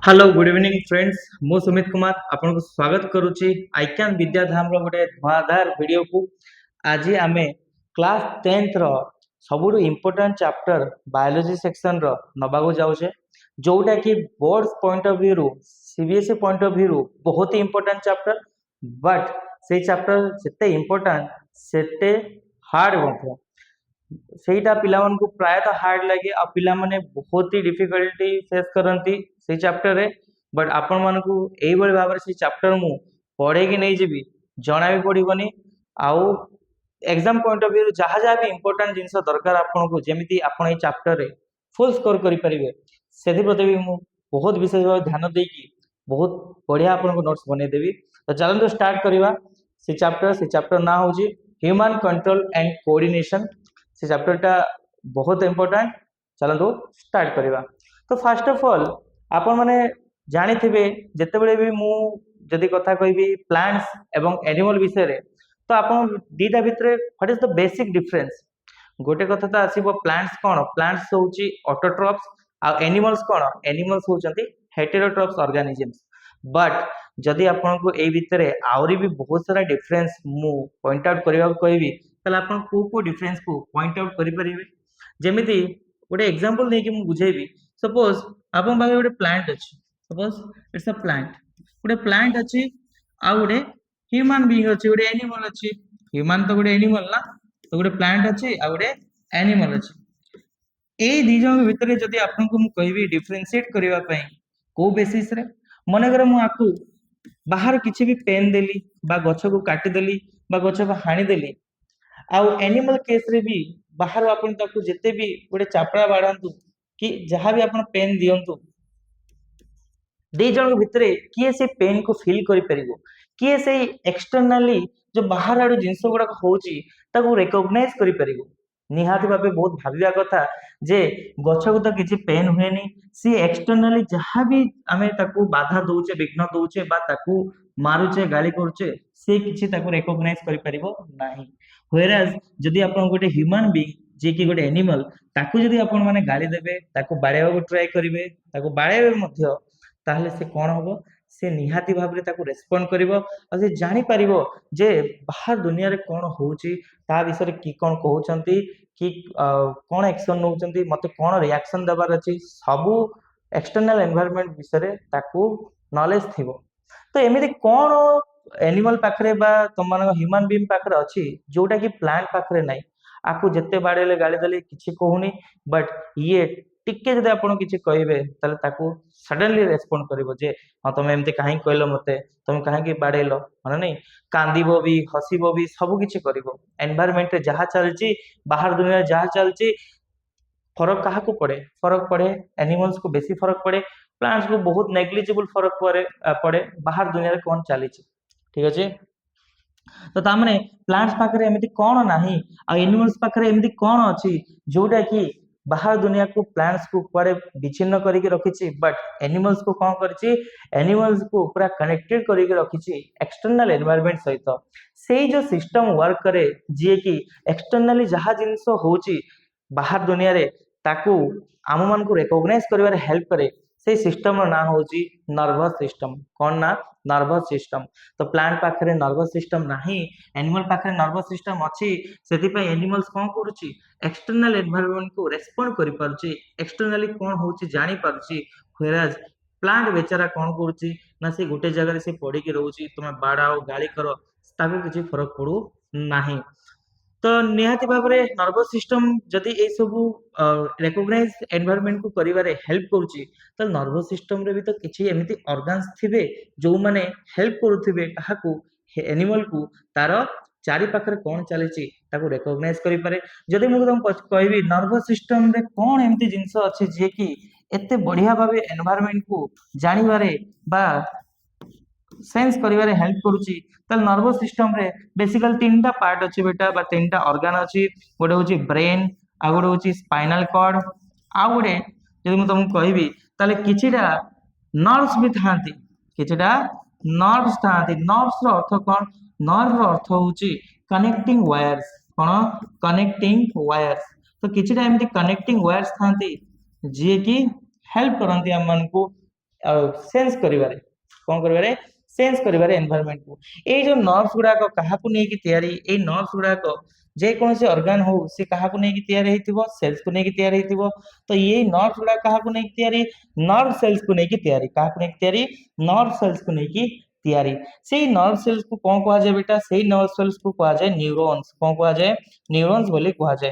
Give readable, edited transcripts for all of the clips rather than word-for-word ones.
Hello good evening friends मु सुमित कुमार आपन को स्वागत करुच्ची आईक्यान विद्याधाम रो गोटे धुआंधार वीडियो को आज आमे क्लास 10th रो सबुठु इंपोर्टेंट चैप्टर बायोलॉजी सेक्शन रो नबागो जाउछे जोटा कि बोर्ड्स पॉइंट ऑफ व्यू रु सीबीएसई पॉइंट ऑफ व्यू रु बहुत ही इंपोर्टेंट चैप्टर बट से चैप्टर जते इंपोर्टेंट सेते हार्ड मध्य ସେଇଟା ପିଲାମାନଙ୍କୁ ପ୍ରାୟତଃ ହାର୍ଡ ଲାଗେ ଆଉ ପିଲାମାନେ ବହୁତ ହି ଡିଫିକଲ୍ଟି ଫେସ୍ କରନ୍ତି ସେଇ ଚାପ୍ଟରରେ ବଟ୍ ଆପଣମାନଙ୍କୁ ଏଇଭଳି ଭାବରେ ସେଇ ଚାପ୍ଟର ମୁଁ ପଢ଼େଇକି ନେଇଯିବି ଜଣା ବି ପଡ଼ିବନି ଆଉ ଏକ୍ସାମ୍ ପଏଣ୍ଟ ଅଫ୍ ଭ୍ୟୁରୁ ଯାହା ଯାହା ବି ଇମ୍ପୋର୍ଟାଣ୍ଟ ଜିନିଷ ଦରକାର ଆପଣଙ୍କୁ ଯେମିତି ଆପଣ ଏଇ ଚାପ୍ଟରରେ ଫୁଲ୍ ସ୍କୋର କରିପାରିବେ ସେଥିପ୍ରତି ବି ମୁଁ ବହୁତ ବିଶେଷ ଭାବେ ଧ୍ୟାନ ଦେଇକି ବହୁତ ବଢ଼ିଆ ଆପଣଙ୍କୁ ନୋଟ୍ସ ବନେଇଦେବି ତ ଚାଲନ୍ତୁ ଷ୍ଟାର୍ଟ କରିବା ସେ ଚାପ୍ଟର ନାଁ ହେଉଛି ହ୍ୟୁମାନ୍ କଣ୍ଟ୍ରୋଲ ଆଣ୍ଡ କୋଅର୍ଡିନେସନ से चैप्टरटा बहुत इंपोर्टेंट चलतु स्टार्ट करवा तो फास्ट ऑफ ऑल आपण माने जानी थिबे जेतेबेले भी मु जदी कथा कहबी प्लांट्स एवं एनिमल विषय रे तो आपण दीटा भितरे what is the basic difference गोटे कथा तो आसीबो प्लांट्स कोन प्लांट्स होउची ऑटोट्रॉप्स आ एनिमल्स कोन एनिमल्स होउचंती हेटेरोट्रॉप्स ऑर्गेनिजम्स बट जदि आपण को ए भितरे आउरी भी बहुत सारा डिफरेंस मु पॉइंट आउट करबा कहबी ताले आपण को डिफरेंस को पॉइंट आउट करि परिबे जेमिति गोटे एग्जांपल नै कि मु बुझेबी सपोज आपण बागे गोटे प्लांट अछि सपोज इट्स अ प्लांट गोटे प्लांट अछि आ गोटे ह्यूमन बीइंग अछि गोटे एनिमल अछि ह्यूमन तो गोटे एनिमल ना तो गोटे प्लांट अछि आ गोटे एनिमल अछि ए दी जन भितरे जदि आपन को मु कहबी डिफरेंशिएट करबा पई को बेसिस रे मने करे मु आकु बाहर किछि भी पेन देली बा गछ को काटी देली बा गछ को हानि देली आउ एनिमल केस रे भी बाहर आपण ताकू जेते भी गोटे चापड़ा बाड़ांतु कि जहां भी आपण पेन दियंतु दी जन भितरे किए से पेन को फील करि परिबो किए से एक्सटर्नली जो बाहर आडू जिंस गुडा होउची ताकू रिकॉग्नाइज करि परिबो निहाती भाबे बहुत भाबिया कथा जे गछ को तो किछि पेन हुएनी सी एक्सटर्नली जहां भी आमे ताकू बाधा दउचे विघ्न दउचे बा ताकू मारुचे गाली करूचे से किछि ताकू रिकॉग्नाइज करि परिबो नाही व्हेयरएज जदि आपण गोटे ह्यूमन बीइंग जे कि गोटे एनिमल ताकू जदि आपण माने गाली देबे ताकू बाड़ेबाकू ट्राई करिवे ताकू बाड़ेबे मध्य ताहले से कोन होबो से निहाती भाबरे ताकू रेस्पोंड करिवो आ से जानि परिवो जे बाहर दुनिया रे कोन होउची ता विषय की कोन कहउचंती कि कोन एक्शन नउचंती मते कोन रिएक्शन देबार अछि सबु एक्सटर्नल एनवायरनमेंट विषय ताकू नॉलेज थिबो तो एमिति कोन एनिमल पाखरे बा तुम मान ह्यूमन बीइंग पाखरे अछि जोटा कि प्लांट पाखरे नाही आकु जत्ते बाडेले गाली देले किछि कहूनी बट ये टिके जदि आपण किछि कहबे ताले ताकू सडनली रेस्पोंड करिवो जे हां तुम एमते काहे कहलो मते तुम काहे कि बाडेलो माने नहीं कांदीबो भी हसीबो भी सब किछि करिवो एनवायरनमेंट रे जहा चलची बाहर दुनिया रे जहा चलची फरक कहा को पड़े फरक पड़े एनिमल्स को बेसी फरक पड़े प्लांट्स को बहुत नेग्लिजिबल फरक पड़े बाहर दुनिया रे कोन चलीची ठीक अछि तो तामने प्लांट्स पाखरे एमिति कोन नाही आ एनिमल्स पाखरे एमिति कोन अछि जोटा कि बाहर दुनिया को प्लांट्स को कुआडे विच्छिन्न करिके रखिछि बट एनिमल्स को कोन करछि एनिमल्स को पूरा कनेक्टेड करिके रखिछि एक्सटर्नल एनवायरनमेंट सहित सेई जो सिस्टम वर्क करे जे कि एक्सटर्नली जहा जिंस होउछि बाहर दुनिया रे ताकू आम मान को रिकॉग्नाइज करिवारे हेल्प करे से सिस्टम रो ना होउछि नर्वस सिस्टम कोन ना नर्वस सिस्टम तो प्लांट पाखरे नर्वस सिस्टम नाही एनिमल पाखरे नर्वस सिस्टम अछि सेति पय एनिमल्स कोन करूछि एक्सटर्नल एनवायरनमेंट को रेस्पोंड करि पारुछि एक्सटर्नली कोन होउछि जानि पारुछि व्हेयरएज प्लांट बेचारा कोन करूछि ना से गोटे जगह रे से पड़ी के रहउछि तुमे बाडाओ गाली करो ताकू किछि फरक पड़ू नाही तो निहाती भाबरे नर्वस सिस्टम जदि ए सब रिकॉग्नाइज एनवायरनमेंट को करिवारे हेल्प करूची तो नर्वस सिस्टम रे भी तो किछि एमिति ऑर्गन्स थिबे जो माने हेल्प करूथिबे काहाकू एनिमल को तार चारि पाखरे कोन चलेची ताकू रिकॉग्नाइज करि पारे जदि मु तुम कहबी नर्वस सिस्टम रे कोन एमिति जिंस अछि जे कि एते बढ़िया भाबे एनवायरनमेंट को जानिबारे बा सेंस करिवारे हेल्प करूची तल नर्वस सिस्टम रे बेसिकली तीनटा पार्ट अछि बेटा बा तीनटा ऑर्गन अछि गोटे होची ब्रेन आ गोटे होची स्पाइनल कॉर्ड आ गोटे जदि मु तुमको कहबी ताले किछिटा नर्व्स भी थांती किछिटा नर्व्स थांती नर्व्स रो अर्थ कोन नर्व रो अर्थ होची कनेक्टिंग वायर्स कोन कनेक्टिंग वायर्स तो किछिटा एमिति कनेक्टिंग वायर्स थांती जे कि हेल्प करंती हम मन को सेंस करिवारे कोन करिवारे सेंस करिवारे एनवायरनमेंट को ए जो नर्व्स गुडा को काहा को नै कि तयारी ए नर्व्स गुडा को जे कौन से ऑर्गन हो से काहा को नै कि तयारी हेतिबो सेल्स को नै कि तयारी हेतिबो तो ये नर्व्स गुडा काहा को नै कि तयारी नर्व सेल्स को नै कि तयारी काहा को नै कि तयारी नर्व सेल्स को नै कि तयारी सेही नर्व सेल्स को कोन कहा जाय बेटा सेही नर्व सेल्स को कहा जाय न्यूरॉन्स कोन कहा जाय न्यूरॉन्स बोली कहा जाय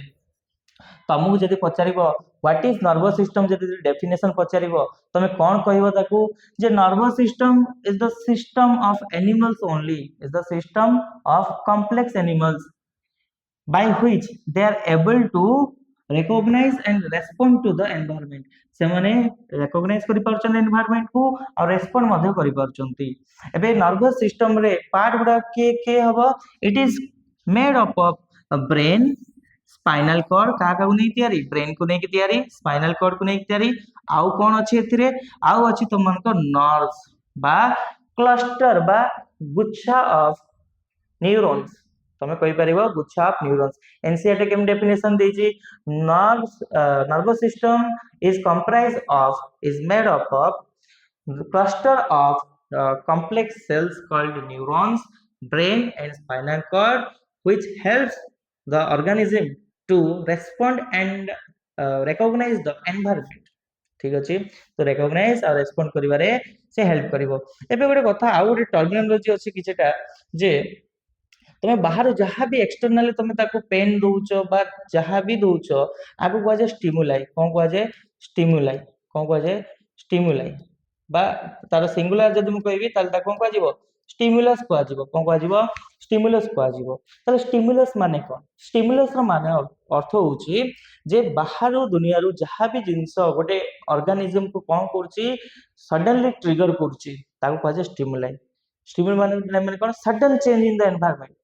तुमको जदि पचारिबो व्हाट इज नर्वस सिस्टम जदि डेफिनेशन पचारिबो तमे कोन कहइबो ताकू जे nervous system is the system of animals only is the system of complex animals by which they are able to recognize and respond to the environment से माने recognize करि परछन environment को और respond मध्य करि परछंती एबे nervous system रे part गुडा के हबो it is made up of a brain spinal cord का नै तयारी ब्रेन को नै कि तयारी स्पाइनल कॉर्ड को नै कि तयारी आउ कोन अछि एथिरे आउ अछि तमन को नर्व्स बा क्लस्टर बा गुच्छा ऑफ न्यूरॉन्स तमे कहि परिबो गुच्छा ऑफ न्यूरॉन्स एनसीईआरटी केम डेफिनेशन देछि nervous system is comprise of is made up of cluster of complex cells called neurons brain and spinal cord which helps the organism to respond and recognize the environment ठीक अछि तो recognize और respond करिवारे से help करिवो एबे गोटे कथा आ गोटे terminology अछि किछटा जे तमे बाहर जहाँ भी एक्सटर्नली तमे ताको पेन दउछ बा जहाँ भी दउछ आगु कह जाय स्टिमुलाई कोन कह जाय स्टिमुलाई कोन कह जाय स्टिमुलाई बा तार सिंगुलर जदि मु कहबी ताल ता कोन कह जिवो स्टिमुलस कह जिवो कोन कह जिवो स्टिमुलस कह जिवो ताले स्टिमुलस माने कोन स्टिमुलस रो माने अर्थ होउची जे बाहर दुनिया रु जहाँ भी जिंस गोटे ऑर्गेनिज्म को कोन करची सडनली ट्रिगर करची ताको कह जाय स्टिमुलाई स्टिमुल माने कोन sudden change in the environment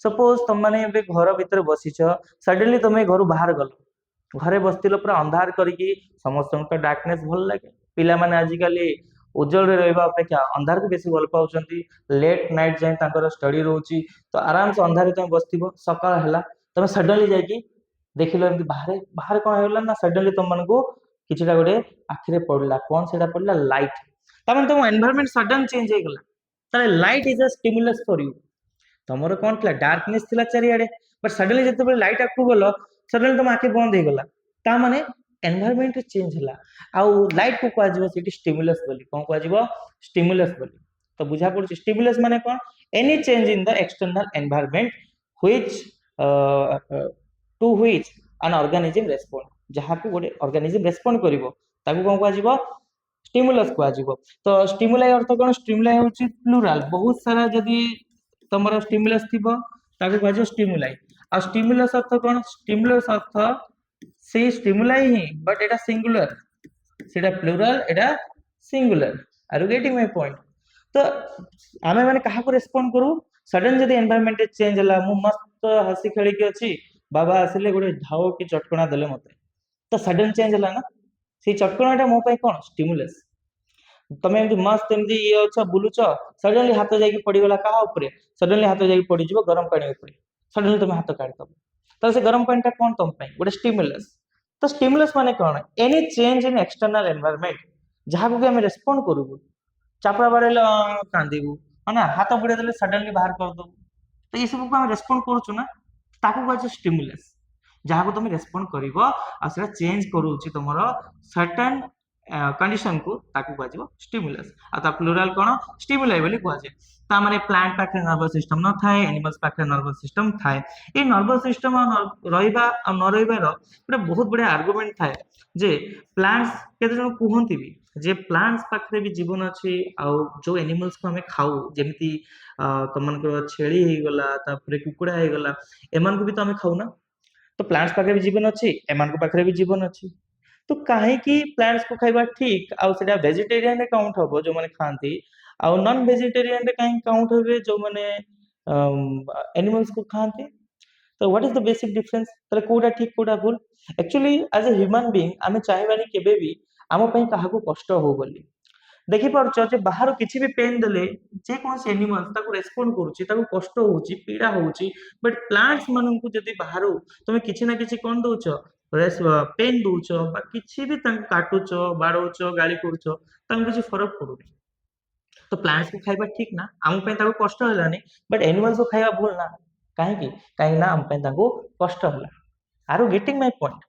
suppose तुम माने बे घर भीतर बसिछ सडनली तुम घर बाहर गलो घरे बसतिलो पूरा अंधार करके समस्त डार्कनेस भल लगे पिला माने आजिकली उज्जवल रे रहबा अपेक्षा अंधार को बेसी भल पाउचंती लेट नाइट जाय तांकर स्टडी रोची तो आराम से अंधार तुम बसथिबो सकाळ हला तुम सडनली जाय कि देखिलो एमती बाहर बाहर कोन हेला ना सडनली तुम मन को किछटा गोटे आखिरे पड़ला कोन सेडा पड़ला लाइट तमन तुम एनवायरनमेंट सडन चेंज हे गला ताले light is a stimulus for you तमरो कोन थला डार्कनेस थिला चारियाडे बट सडनली जते बेले लाइट आकु गलो सडनली तुम आके बंद हे गला ता माने एनवायरनमेंट चेंज हला आ लाइट को कह जिवो सिटी स्टिमुलस बोली कोन कह जिवो स्टिमुलस बोली तो बुझा पड़छ स्टिमुलस माने कोन any change in the external environment which to which an organism respond जहा को गोटे ऑर्गेनिज्म रेस्पोंड करिवो ताकू कोन कह जिवो स्टिमुलस कह जिवो तो स्टिमुलाई अर्थ कोन स्टिमुलाई होची प्लुरल बहुत सारा जदी तमरो स्टिमुलस थिबो ताके कहजो स्टिमुलाई आ स्टिमुलस अर्थ कोन स्टिमुलस अर्थ से स्टिमुलाई ही बट एटा सिंगुलर सेटा प्लुरल एटा singular are you getting my point तो आमे माने कहा को रेस्पोंड करू सडन जदी एनवायरनमेंट चेंज हला मु मस्त हसी खेली के अछि बाबा आसिले गोटे धाव की चटकणा देले मते तो सडन चेंज हला ना से चटकणाटा मो पई कोन स्टिमुलस तमे एमती मस्त एमती ये अच्छा बुलुच सडनली हाथ जाई पड़ी गला का ऊपर सडनली हाथ जाई पड़ी जिवो गरम पानी ऊपर सडनली तमे हाथ काढ दबो तो से गरम पानी ता कोन तम पई गोटे स्टिमुलस तो स्टिमुलस माने कोन any change in external environment जहा को हम रेस्पोंड करबो चापड़ा बाडेला कांदीबू ना हाथ बुडे देले सडनली बाहर कर दो तो ये सब को हम रेस्पोंड करछु ना ताको कहछ स्टिमुलस जहा को तुम रेस्पोंड करिवो आ सेटा चेंज करूची तमरो सर्टेन कंडीशन को ताकू कहजिवो स्टिमुलस आ ता प्लुरल कोन स्टिमुलाई बोली कहजे ता माने प्लांट पाखे नर्वस सिस्टम न थाए एनिमल्स पाखे नर्वस सिस्टम थाए ए नर्वस सिस्टम रहिबा आ न रहिबार गोटे बहुत बडे आर्गुमेंट थाए जे प्लांट्स केते जण कुहंती भी जे प्लांट्स पाखे भी जीवन अछि आ जो एनिमल्स को हमें खाऊ जेमिति तमन को छेली हे गला तापरे कुकुडा हे गला एमान को भी तो हमें खाऊ ना तो प्लांट्स पाखे भी जीवन अछि एमान को पाखे भी जीवन अछि तो काहे की प्लांट्स को खाइबा ठीक आ सेटा वेजिटेरियन रे काउंट हबो जो माने खांती आ नॉन वेजिटेरियन रे काहे काउंट होबे जो माने एनिमल्स को खांती तो what is the basic difference तले कोडा ठीक कोडा भूल actually as a human being आमे चाहबानी केबे भी आम पई काहा को कष्ट हो बोली देखि पारछ जे बाहर किछि भी पेन देले जे कोन से एनिमल्स ताको रेस्पोंड करूची ताको कष्ट होउची पीड़ा होउची बट प्लांट्स मानन को जदी बाहर तुमे किछि ना किछि कोन दोछ पेन दौच कि भी काटुच बाड़ौच गाड़ी करुच किसी फरक पड़ुनी। तो प्लांट्स को खाଇବା ठीक ना आम कष्ट है बट एनिमल्स को खाଇବା भूल ना कहीं कहीं आम कष्ट है आर गेटिंग माय पॉइंट।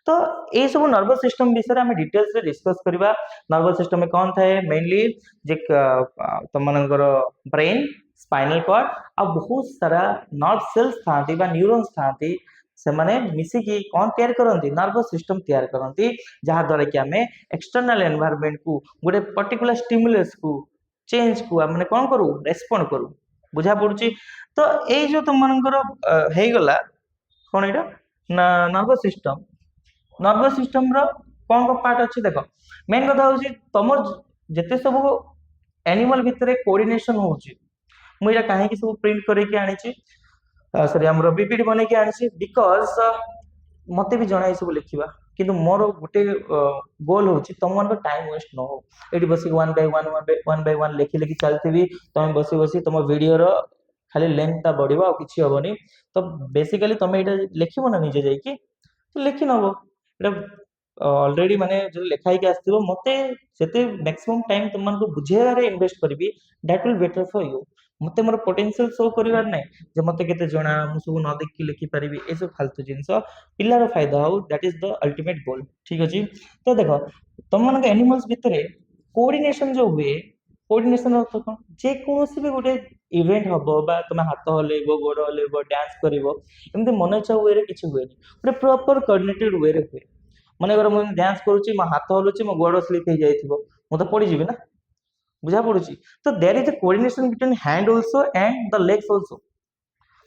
तो ये सब नर्वस सिस्टम विषय में डिटेल्स रे डिस्कस करबा। नर्वस सिस्टम में कौन थाए मेनली जे तुम मनकर ब्रेन स्पाइनल कॉर्ड आ बहुत सारा नर्व सेल्स थांती बा न्यूरॉन्स थांती से माने मिसिकी कौन तैयार करती नर्वस सिस्टम तैयार करती जहाँ द्वारा कि आम एक्सटर्नल एनवायरनमेंट को गोटे पर्टिकुलर स्टिमुलस को चेंज को मैंने कौन करू रेस्पॉन्ड करू बुझा पड़ुची। तो ये जो तुम मनकर हो गला कौन यहाँ ना नर्वस सिस्टम रो कौन कौन पार्ट अच्छी देख मेन कथा हूँ तुम जिते सब एनिमल भितर कोऑर्डिनेशन होची मुझे कहीं सब प्रिंट करके आनी सॉरी आम बीपीडी बन के आनी बिकज मत भी जना सब लिखा किंतु मोर गोटे गोल हूँ तुम मान टाइम वेस्ट न हो ये बस वन बाय वन लिखी लिखी चलती तुम बसी बसी तुम वीडियो खाली लेंथ बढ़ कि हेनी। तो बेसिकली तुम ये लिखब ना निजे जाकि लिखि नब ऑलरेडी माने जो लिखा ही आसो मत मैक्सिमम टाइम तुम बुझेबार इन्वेस्ट करी that will better for you मत मोर पोटेंशियल शो करिवार नै जे मते केते जना मु सब न देखि लिखि परिबी ए सब फालतू जिंस पिल्लार फायदा हो that is the ultimate goal ठीक अछि। तो देखो तुम मन एनिमल्स भितरे कोऑर्डिनेशन जो हुए कोऑर्डिनेशन अर्थ कोन जे कोनोसी भी गोटे इवेंट हबो बा तुम हाथ हलेबो गोड़ हलेबो डांस करिवो एमते मन इच्छा वे रे किछि हुएनी गोटे प्रॉपर कोऑर्डिनेटेड वे रे हुए मन अगर मु डांस करूची मो हाथ हलुची मो गोड़ स्लिप हो जाइथिबो मु तो पड़ी जिवि ना बुझा पड़ुची। तो there is a coordination between hand also and the legs also.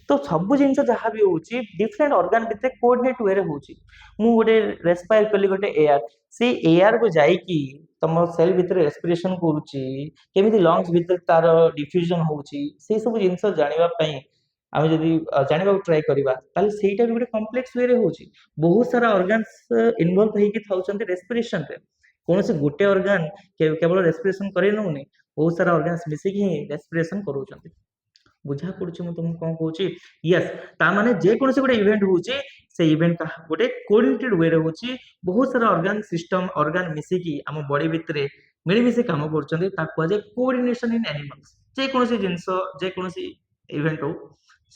तो सब जिनस जहाँ भी होची डिफरेंट ऑर्गन भितर कोऑर्डिनेट वे रे होची मु गोटे रेस्पायर कली गोटे एयर से एयर को जाई की तम सेल भितर रेस्पिरेशन करूची केमिति लंग्स भितर तार डिफ्यूजन होची से सब जिनस जानिबा पई आमे जदी जानिबा ट्राई करबा ताले सेटा भी गोटे कॉम्प्लेक्स वे रे होची बहुत सारा ऑर्गन्स इन्वॉल्व हेकी थाउचंती रेस्पिरेशन रे कौन से गोटे ऑर्गन केवल रेस्पिरेशन करे नउनी बहुत सारा ऑर्गन्स मिसिकी रेस्पिरेशन करूचंती बुझा पड़ुछि मु तुमको कोन कहूची यस ता माने जे कोनसे गोटे इवेंट होची से इवेंट का गोटे कोऑर्डिनेटेड वे रे होची बहुत सारा ऑर्गन सिस्टम ऑर्गन मिसिकी हम बॉडी भितरे मिली मिसी काम करचंती ता को जे कोऑर्डिनेशन इन एनिमल्स जे कोनसे जिंस जे कोनसे इवेंट हो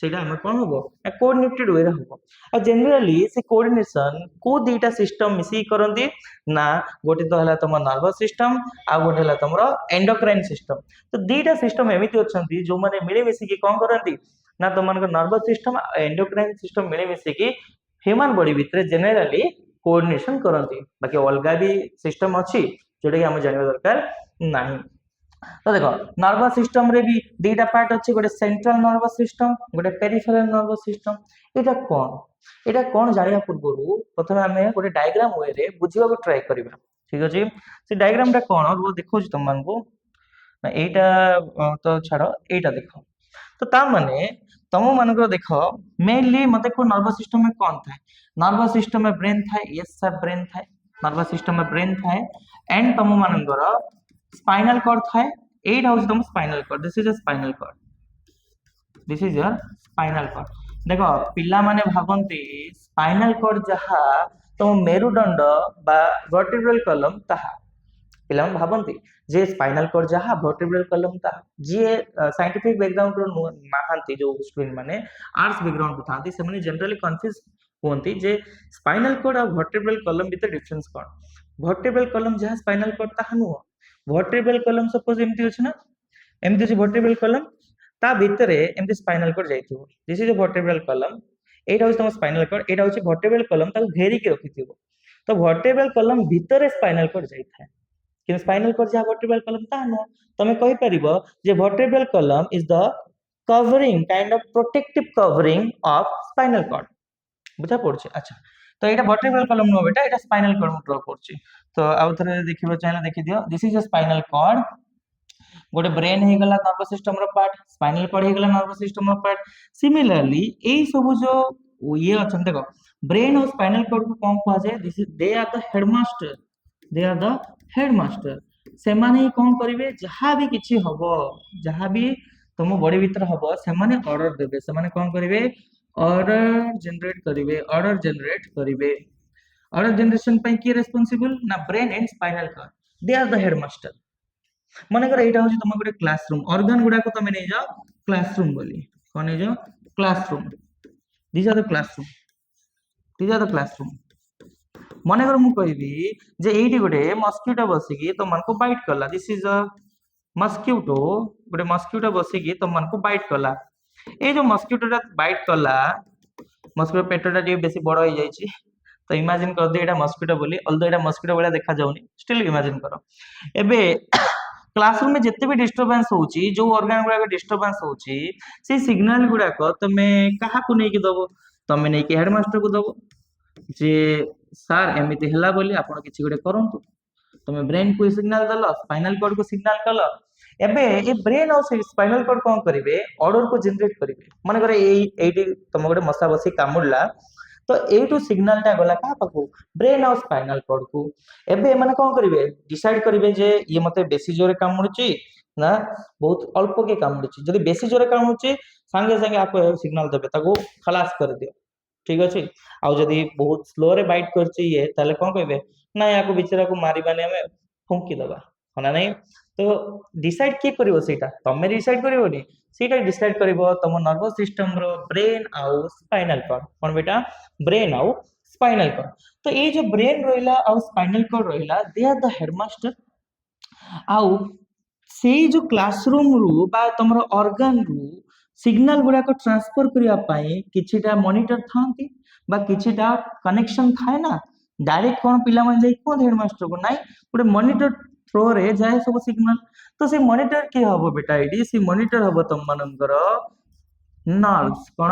सेटा हम कोन होबो कोऑर्डिनेटेड वे रे होबो आ जनरली से कोऑर्डिनेशन को दीटा सिस्टम मिसी करंती ना गोटे तो हला तुम नर्वस सिस्टम आ गोटे हला तुमरो एंडोक्राइन सिस्टम। तो दीटा सिस्टम एमिति अछंती जो माने मिली मिसी की कोन करंती ना तुम मन नर्वस सिस्टम एंडोक्राइन सिस्टम मिली मिसी की ह्यूमन बॉडी भितर जनरली कोऑर्डिनेशन करंती बाकी अलगा भी सिस्टम अछि जोटा कि हम जानिबा दरकार नाही। तो देखो नर्वस सिस्टम रे भी दीटा पार्ट अछि गोटे सेंट्रल नर्वस सिस्टम गोटे पेरिफेरल नर्वस सिस्टम एटा कोन जानिया पूर्वरु प्रथमे हमें गोटे डायग्राम वे रे बुझिबा को ट्राई करबा ठीक अछि। से डायग्राम टा कोन वो देखौ तुम मन को ना एटा तो छाड़ो एटा देखो तो ता माने तुम मन को देखो मेनली मते को नर्वस सिस्टम में कौन था नर्वस सिस्टम में ब्रेन था यस सर ब्रेन था नर्वस सिस्टम में ब्रेन था एंड तुम मन स्पाइनल कॉर्ड था एट हाउस तुम spinal cord this is a spinal cord this is your spinal cord. देखो पिला माने भाबंती स्पाइनल कॉर्ड जहा तुम मेरुदंड बा वर्टिब्रल कॉलम ताहा पिला माने भाबंती जे स्पाइनल कॉर्ड जहा वर्टिब्रल कॉलम ताहा जे साइंटिफिक बैकग्राउंड रो नाहांती जो स्टूडेंट माने आर्ट्स बैकग्राउंड को थांती से माने जनरली कंफ्यूज होंती जे स्पाइनल कॉर्ड और वर्टिब्रल कॉलम भीतर डिफरेंस कोन वर्टिब्रल कॉलम जहा स्पाइनल कॉर्ड ताहा नु वर्टिब्रल कॉलम सपोज एमती अछि ना एमती जे वर्टिब्रल कॉलम ता भीतर एमती स्पाइनल कॉर्ड जाइथिबो this is a vertebral column एटा होय तम स्पाइनल कॉर्ड एटा होय वर्टिब्रल कॉलम ताको घेरी के रखिथिबो तो वर्टिब्रल कॉलम भीतर स्पाइनल कॉर्ड जाइथाय कि स्पाइनल कॉर्ड जहा वर्टिब्रल कॉलम ता नो तमे कहि परिबो जे vertebral column is the covering kind of protective covering of spinal cord बुझा पड़छ। अच्छा तो एटा वर्टिब्रल कॉलम नो बेटा एटा स्पाइनल कॉर्ड ड्रा करछि तो आउ थरे देखिबो चाहे देखि दियो this is a spinal cord गोटे ब्रेन हे गला नर्वस सिस्टम रो पार्ट स्पाइनल कॉर्ड हे गला नर्वस सिस्टम रो पार्ट सिमिलरली एई सब जो ये अछन देखो ब्रेन और स्पाइनल कॉर्ड को कोन कहा जाय this is they are the headmaster they are the headmaster से माने कोन करिवे जहां भी किछि हबो जहां भी तुम बॉडी भीतर हबो से माने ऑर्डर देबे से माने कोन करिवे ऑर्डर जनरेट करिवे ऑर्डर जनरेशन पे किए रेस्पोंसिबल ना brain and spinal cord they are the headmaster मनकर एटा होची तुम गोटे क्लासरूम ऑर्गन गुडा को तुम नै जाओ क्लासरूम बोली कोन नै जाओ classroom this are the classroom this are the classroom मनकर मु कहबी जे एठी गोटे मस्किटो बसिकी तुम को बाइट करला दिस इज अ मस्किटो गोटे मस्किटो बसिकी तुम को बाइट करला ए जो मस्किटोटा बाइट कला मस्किटो पेटोटा टे बेसी बड़ हो जाइछि तो इमेजिन कर दे एटा मस्किटो बोली अल्दो एटा मस्किटो वाला देखा जाउनी स्टिल इमेजिन करो एबे क्लासरूम में जिते भी डिस्टर्बेंस होची जो ऑर्गन गुडा डिस्टर्बेंस होची से सिग्नल गुडा को तमे कहा को नहीं कि दबो तमे नहीं कि हेडमास्टर को दबो जे सर एमिति हला बोली आपण किछि गुडे करंतु तमे ब्रेन को सिग्नल दलो स्पाइनल कॉर्ड को सिग्नल कलो एबे ए ब्रेन और स्पाइनल कॉर्ड कोन करिवे ऑर्डर को जनरेट करिवे माने करे एठी तम गोटे मसा बसी कामुडला तो एटू सिग्नल टा गला का पाखु ब्रेन और स्पाइनल कॉर्ड को एबे माने कोन करिवे डिसाइड करिवे जे ये मते बेसी जोरे कामुडुची ना बहुत अल्प के कामुडुची जदि बेसी जोरे कामुडुची संगे संगे आपको सिग्नल देबे ताको खलास कर दियो ठीक अछि आ जदि बहुत स्लो रे बाइट करची ये ताले कोन कहबे ना याको बिचरा को मारिबाने हमें फुंकी दबा हना नहीं तो डिसाइड के करिवो सेटा तमे डिसाइड करिवोनी सेटा डिसाइड करिवो तम नर्वस सिस्टम रो ब्रेन आउ स्पाइनल कॉर्ड कोन बेटा ब्रेन आउ स्पाइनल कॉर्ड तो ये जो ब्रेन रहिला आउ स्पाइनल कॉर्ड रहिला दे आर द हेडमास्टर आउ सेई जो क्लासरूम रु बा तमरो ऑर्गन रु सिग्नल गुडा को ट्रांसफर करिया पाई किछिटा मॉनिटर थांती बा किछिटा कनेक्शन थाए ना डायरेक्ट कोन पिला मन जाई कोन हेडमास्टर को नाही गोटे मॉनिटर थ्रो रे जाए सब सिग्नल तो से मॉनिटर के हबो बेटा एडी से मॉनिटर हबो तम मनंकर नर्व्स कोन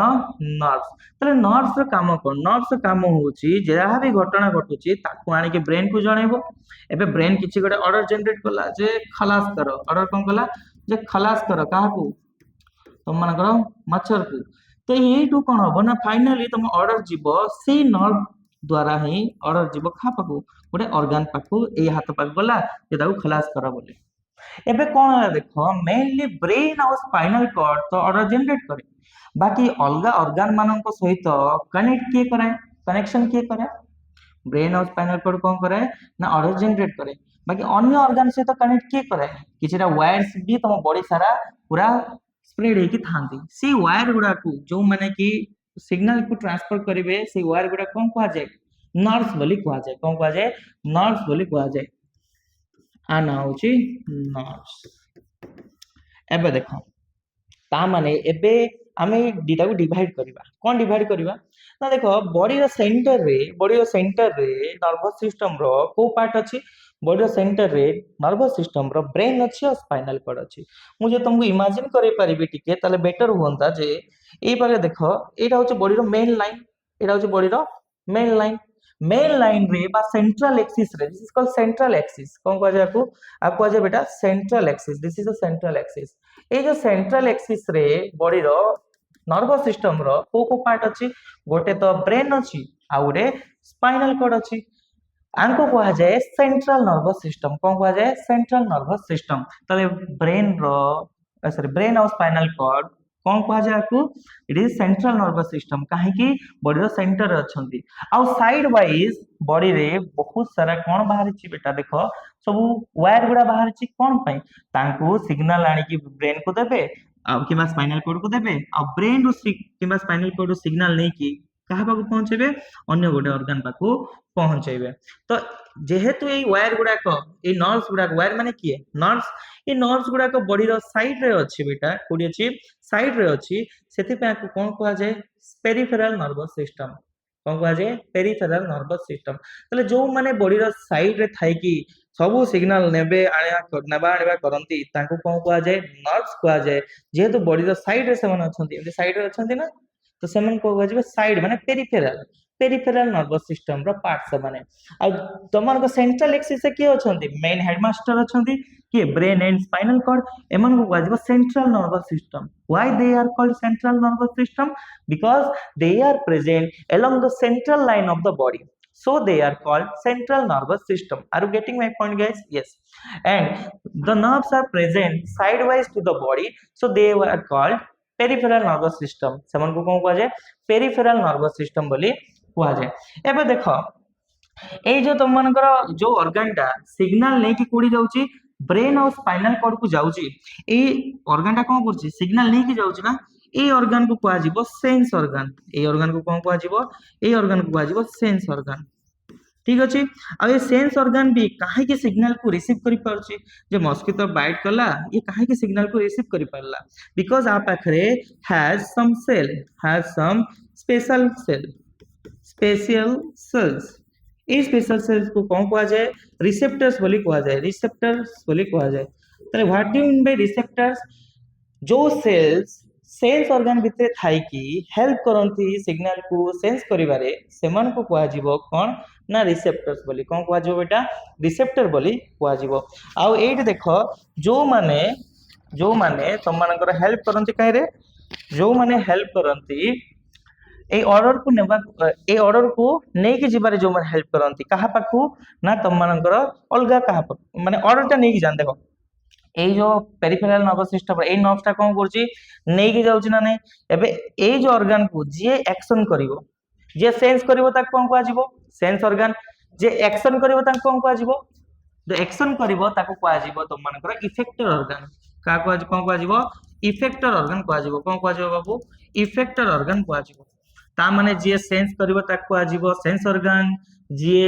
नर्व्स तले नर्व्स रो काम कोन नर्व्स रो काम होची जहा भी घटना घटुची ताको आनी के ब्रेन को जणेबो एबे ब्रेन किछि गोटे ऑर्डर जनरेट करला जे खलास करो ऑर्डर कोन कला जे खलास करो काहा को तम मनकर मच्छर को तो एटू कोन हबो ना फाइनली तम ऑर्डर जीवो से नर्व द्वारा ही ऑर्डर जीवो खा पाकू गोटे ऑर्गन पाकू ए हाथ पाक गला जे ताको खलास करा बोले एबे कोन होला देखो मेनली ब्रेन और स्पाइनल कॉर्ड तो ऑर्डर जनरेट करे बाकी अलगा ऑर्गन मानन को सहित कनेक्ट किए करे कनेक्शन किए करे ब्रेन और स्पाइनल कॉर्ड कोन करे ना ऑर्डर जनरेट करे बाकी अन्य ऑर्गन से तो कनेक्ट किए करे किछिटा वायर्स भी तम बॉडी सारा पूरा स्प्रेड हेकी थांती सी वायर गुडा को जो माने कि सिग्नल को ट्रांसफर करिवे सी वायर गुडा कोन कहा जाय नर्व्स बोली कहा जाय कोन कहा जाय नर्व्स बोली कहा जाय आना होची नर्व्स एबे देखो ता माने एबे आमे डीटा को डिवाइड करिवा कोन डिवाइड करिवा ना देखो बॉडी रो सेंटर रे नर्वस सिस्टम रो को पार्ट अछि बॉडी रो सेंटर रे नर्वस सिस्टम रो ब्रेन अछि और स्पाइनल कॉर्ड अछि मु जे तुमको इमेजिन करे परिबे टिके ताले बेटर होंता जे ए पारे देखो एटा होची बॉडी रो मेन लाइन एटा होची बॉडी रो मेन लाइन रे बा सेंट्रल एक्सिस रे this is called central axis कोन कह जाय आपको जाय बेटा central axis this is a central axis ए जो सेंट्रल एक्सिस रे बॉडी रो नर्वस सिस्टम रो को पार्ट अछि गोटे तो ब्रेन अछि आ गोटे स्पाइनल कॉर्ड अछि आंको कहा जाय सेंट्रल नर्वस सिस्टम कोन कहा जाय सेंट्रल नर्वस सिस्टम तले ब्रेन रो सॉरी ब्रेन और स्पाइनल कॉर्ड कोन कहा जाय आपको it is central nervous system काहे कि बॉडी रो सेंटर अछंती आ साइड वाइज बॉडी रे बहुत सारा कोन बाहर छि बेटा देखो सब वायर गुडा बाहर छि कोन पई तांको सिग्नल आनी कि ब्रेन को देबे आ किबा स्पाइनल कॉर्ड को देबे आ ब्रेन रो किबा स्पाइनल कॉर्ड रो सिग्नल नै कि कहा पाकु पहुंचेबे अन्य गोटे ऑर्गन पाकु पहुंचेबे तो जेहेतु ए वायर गुडा को ए नर्व्स गुडा वायर माने किए नर्व्स गुडा को बॉडी रो साइड रे अछि बेटा कोडी अछि साइड रे अछि सेति पे आपको कोन कहा जाय पेरिफेरल नर्वस सिस्टम कोन कहा जाय पेरिफेरल नर्वस सिस्टम तले जो माने बॉडी रो साइड रे थाई कि सबु सिग्नल नेबे आनिबा करंती तांको कोन कहा जाय नर्व्स कहा जाय जेहेतु बॉडी रो साइड रे सेवन अछंती साइड रे अछंती ना तो सेमन को कहबे साइड माने पेरिफेरल नर्वस सिस्टम रो पार्ट से माने आ तमन को सेंट्रल एक्सिस से के अछंती मेन हेडमास्टर अछंती के ब्रेन एंड स्पाइनल कॉर्ड एमन को कहबे central nervous system why they are called central nervous system because they are present along the central line of the body so they are called central nervous system are you getting my point guys yes and the nerves are present sidewise to the body so they are called peripheral nervous system semen को कोन कहा जाय peripheral nervous system बोली कहा जाय एबे देखो एई जो तुम मानकर जो ऑर्गन टा सिग्नल लेके कोडी जाउची ब्रेन और स्पाइनल कॉर्ड को जाउची एई ऑर्गन टा कोन करची सिग्नल लेके जाउची ना एई ऑर्गन को कुआ जीवो सेंस ऑर्गन एई ऑर्गन को कोन कुआ जीवो एई ऑर्गन को कुआ जीवो सेंस ऑर्गन ठीक अछि आ ये सेंस ऑर्गन भी काहे के सिग्नल को रिसीव करि पारची जे मस्किटो बाइट कला ये काहे के सिग्नल को रिसीव करि पारला बिकॉज़ आ पाखरे has some special cell special cells ए स्पेशल सेल्स को कौन कहा जाए रिसेप्टर्स बोली कहा जाए रिसेप्टर्स बोली कहा जाए ताले what do mean by receptors जो सेल्स सेंस ऑर्गन भितर थाई की हेल्प करंती सिग्नल को सेंस करिवारे सेमान को कहा जीवो कोन ना रिसेप्टर्स बोली कोन कहा जीवो बेटा रिसेप्टर बोली कहा जीवो आउ एट देखो जो माने तुम मानकर हेल्प करंती काहे रे जो माने हेल्प करंती ए ऑर्डर को नेबा ए ऑर्डर को नै कि जिबारे जो माने हेल्प करंती कहा पाखु ना तुम मानकर अलगा कहा माने ऑर्डर ता नै कि जान देखो ए जो पेरिफेरल नर्वस सिस्टम ए नर्व्स ता कोन करची नै कि जाउची ना नै एबे ए जो ऑर्गन को जे एक्शन करिवो जे सेंस करिवो ता कोन कुआ जीवो सेंस ऑर्गन जे एक्शन करिवो ता कोन कुआ जीवो जो एक्शन करिवो ताको कुआ जीवो तुम मानकर इफेक्टर ऑर्गन का कुआ कोन कुआ जीवो इफेक्टर ऑर्गन कुआ जीवो कोन कुआ जीवो बाबू इफेक्टर ऑर्गन कुआ जीवो ता माने जे सेंस करिवो ताको आजीवो सेंस ऑर्गन जे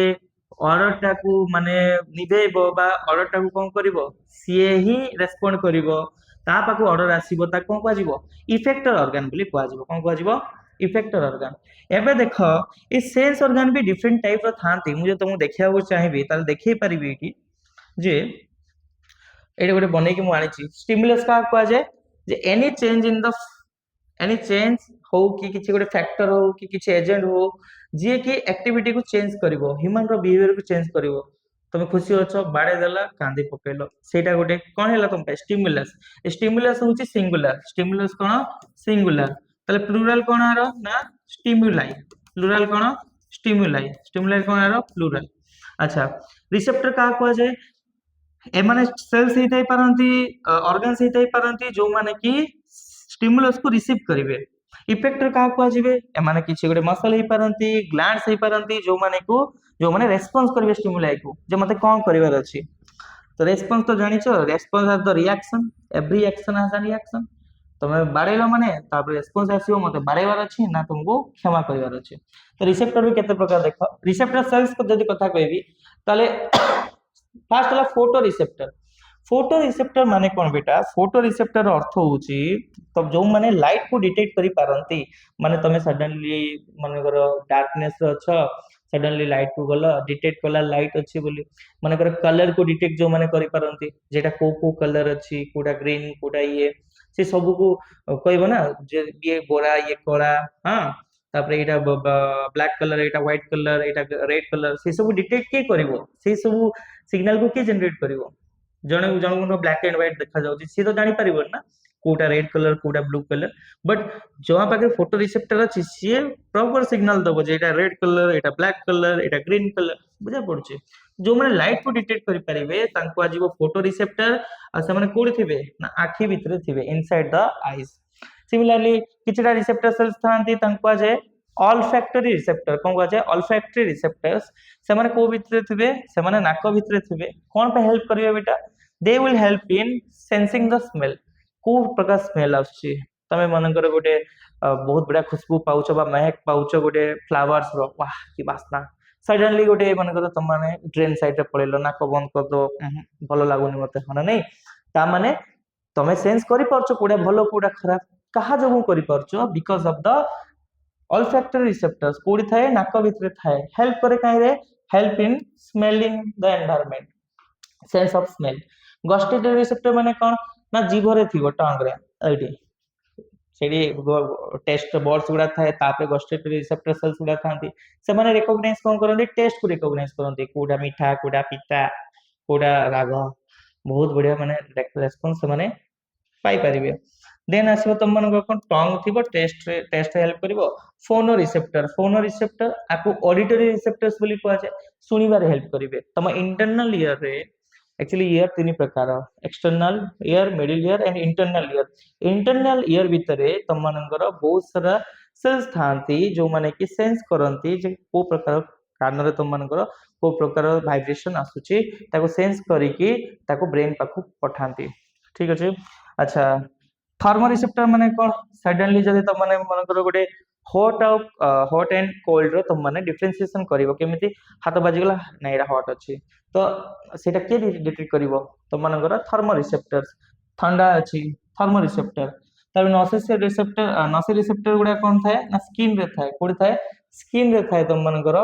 ऑर्डर टाकू माने निभेइबो बा ऑर्डर टाकू कोन करिवो सिए ही रेस्पोंड करिवो ता पाकू ऑर्डर आसीबो ता कोन कहजिवो इफेक्टर ऑर्गन बोली कहजिवो कोन कहजिवो इफेक्टर ऑर्गन एबे देखो ए सेंस ऑर्गन भी डिफरेंट टाइप रो थांती मु जे तुमु देखियाबो चाहिबी ताले देखै परिबी कि जे एडे गोटे बनै कि मु आनिची स्टिमुलस का कहआ जाय जे एनी चेंज हो कि किसी गोटे फैक्टर हो कि किसी एजेंट हो जी की एक्टिविटी को चेंज करिवो ह्यूमन रो बिहेवियर को चेंज करिवो तुम खुशी अछ बाड़े देला कांदी पकेलो सेटा गोटे कोन हैला तुम पे स्टिमुलस होची सिंगुलर कोन सिंगुलर तले प्लुरल कोन आरो ना स्टिमुलाई स्टिमुलाई कोन आरो प्लुरल अच्छा रिसेप्टर का को जाय ए माने सेल्स ही थाई पारंती ऑर्गन्स ही थाई पारंती जो माने की स्टिमुलस को रिसीव करिवे इफेक्टर का को आजिवे ए माने किछि गोटे मसल ही पारंती ग्लैंड्स ही पारंती जो माने रेस्पॉन्स करिवे स्टिमुलाई को जे मते कोन करिवार अछि तो रेस्पॉन्स तो जानिछो response are the reaction every action has a reaction तमे बाड़ेलो माने तापर रेस्पॉन्स आसीबो मते बाड़ेवार अछि ना तुमको क्षमा करिवार अछि तो रिसेप्टर भी केते प्रकार देखो रिसेप्टर सेल्स को जदी कथा कहबी ताले फास्ट होला फोटो रिसेप्टर माने कोन बेटा फोटो रिसेप्टर अर्थ होची तब जो माने लाइट को डिटेक्ट करि पारंती माने तमे सडनली माने करो डार्कनेस रो छ सडनली लाइट को गला डिटेक्ट कला लाइट अछि बोली माने करो कलर को डिटेक्ट जो माने करि पारंती जेटा को कलर अछि कोडा ग्रीन कोडा ये से सब को कहबो ना जे ये गोरा ये कला हां तापर एटा ब्लैक कलर एटा व्हाइट कलर एटा रेड कलर से सब डिटेक्ट के करिवो से सब सिग्नल को के जनरेट करिवो जने जन ब्लैक एंड व्हाइट देखा जाउची सी तो जानि परिबो ना कोटा रेड कलर कोटा ब्लू कलर बट जो पाखे फोटो रिसेप्टर अछि सी प्रॉपर सिग्नल दबो जे एटा रेड कलर एटा ब्लैक कलर एटा ग्रीन कलर बुझा पड़छे जो माने लाइट को डिटेक्ट करि परिबे तांको आजीवो फोटो रिसेप्टर आ से माने कोडी थिबे ना आखी भितरे थिबे इनसाइड द आईज सिमिलरली किछटा रिसेप्टर सेल्स थांती तांको जे ऑल्फैक्टरी रिसेप्टर कोन कहा जाय ऑल्फैक्टरी रिसेप्टर्स से माने को भितरे थिबे से माने नाक भितरे थिबे कोन पे हेल्प करिवे बेटा they will help in sensing the smell को प्रकार स्मेल आछी तमे मनकर गोटे बहुत बड़ा खुशबू पाउछ बा महक पाउछ गोटे फ्लावर्स रो वाह की वासना सडनली गोटे मनकर तुम माने ड्रेन साइड रे पळेलो नाक बंद कर दो भलो लागुनी मते हना नै ता माने तमे सेंस करि परछो कोडा भलो कोडा खराब कहा जगु करि परछो because of the olfactory receptors कोडी थाए नाक भितरे थाए हेल्प करे काहे रे help in smelling the environment sense of smell gustatory receptor माने कोन ना जीभ रे थिबो टंग रे एठी सेडी टेस्ट बर्ड्स गुडा थाए तापे गस्टेटरी रिसेप्टर सेल्स गुडा थांती से माने रिकॉग्नाइज कोन करंती टेस्ट को रिकॉग्नाइज करंती कोडा मीठा कोडा पिता कोडा राग बहुत बढ़िया माने रेस्पॉन्स माने पाई परिबे देन आसीबो तुम मन कोन टंग थिबो टेस्ट हेल्प करिवो फोनो रिसेप्टर आकु ऑडिटरी रिसेप्टर्स बोली कहै छै सुनिबार हेल्प करिवे तम इंटरनल ईयर रे एक्चुअली ईयर तीन प्रकार external ear middle ear and internal ear भितरे तम मनकर बहुत सारा सेल्स थांती जो माने कि सेंस करंती जे को प्रकार कान रे तुम मानकर को प्रकार वाइब्रेशन आसुची ताको सेंस करिकी ताको ब्रेन पाखु पठांती ठीक अछि। अच्छा थर्मो रिसेप्टर माने कोन सडनली जदि तुम माने मानकर गोटे हॉट एंड कोल्ड रो तुम माने डिफरेंशिएशन करिवो केमिति हाथ बाजी गला नै एरा हॉट अछि तो सेटा के डिटेक्ट करिवो तुम मानकर थर्मो रिसेप्टर्स ठंडा अछि थर्मो रिसेप्टर तब नॉसिस रिसेप्टर गुडा कोन थाए ना स्किन रे थाए कोडी थाए स्किन रे थाए तुम मानकर